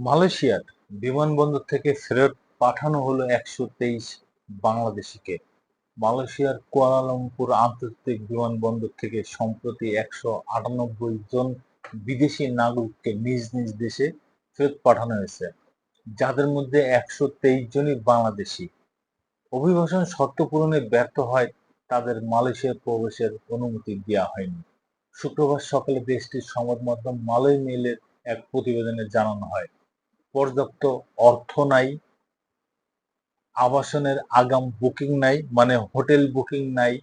মালয়েশিয়ার বিমানবন্দর থেকে ফেরত পাঠানো হলো ১২৩ বাংলাদেশিকে। মালয়েশিয়ার কুয়ালালামপুর আন্তর্জাতিক বিমানবন্দর থেকে সম্প্রতি ১৯৮ জন বিদেশি নাগরিককে নিজ নিজ দেশে ফেরত পাঠানো হয়েছে, যাদের মধ্যে ১২৩ জনই বাংলাদেশি। অভিবাসন শর্ত পূরণে ব্যর্থ হয় তাদের মালয়েশিয়ায় প্রবেশের অনুমতি দেওয়া হয়নি। শুক্রবার সকালে দেশটির সংবাদ মাধ্যম মালয় মেইলের এক প্রতিবেদনে জানানো হয়, পর্যাপ্ত অর্থ নাই, আবাসনের আগাম বুকিং নাই মানে হোটেল বুকিং নাই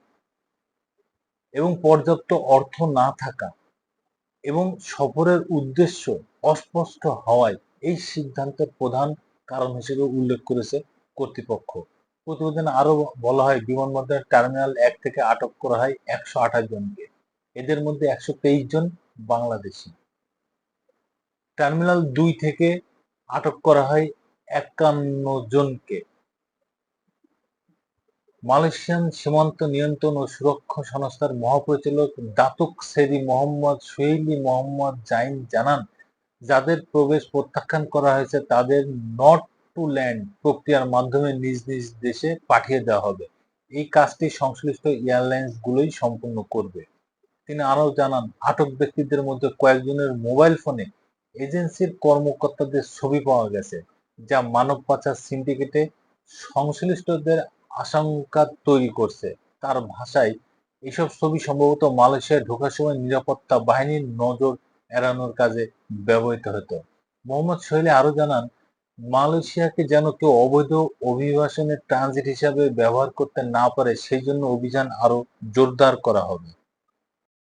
এবং পর্যাপ্ত অর্থ না থাকা এবং সফরের উদ্দেশ্য অস্পষ্ট হওয়ায় এই সিদ্ধান্তের প্রধান কারণ হিসেবে উল্লেখ করেছে কর্তৃপক্ষ। প্রতিবেদনে আরো বলা হয়, বিমানবন্দরের টার্মিনাল ১ থেকে আটক করা হয় ১২৮ জনকে। এদের মধ্যে ১২৩ জন বাংলাদেশি। টার্মিনাল ২ থেকে আটক করা হয় ৫১ জনকে। মালয়েশিয়ান সীমান্ত নিয়ন্ত্রণ ও সুরক্ষা সংস্থার মহাপরিচালক দাতুক সেরি মোহাম্মদ সুহেইলি মোহাম্মদ জাইন জানান, যাদের প্রবেশ প্রত্যাখ্যান করা হয়েছে তাদের নট টু ল্যান্ড প্রক্রিয়ার মাধ্যমে নিজ নিজ দেশে পাঠিয়ে দেওয়া হবে। এই কাজটি সংশ্লিষ্ট এয়ারলাইন্সগুলোই সম্পন্ন করবে। তিনি আরও জানান, আটক ব্যক্তিদের মধ্যে কয়েকজনের মোবাইল ফোনে এজেন্সির কর্মকর্তাদের ছবি পাওয়া গেছে, যা মানব পাচার সিন্ডিকেটে সংশ্লিষ্টদের আশঙ্কা তৈরি করছে। তার ভাষায়, এসব ছবি সম্ভবত মালয়েশিয়ায় ঢোকার সময় নিরাপত্তা বাহিনীর নজর এড়ানোর কাজে ব্যবহৃত হতো। মোহাম্মদ সোহেলি আরও জানান, মালয়েশিয়াকে যেন কেউ অবৈধ অভিবাসনের ট্রানজিট হিসাবে ব্যবহার করতে না পারে সেই জন্য অভিযান আরও জোরদার করা হবে।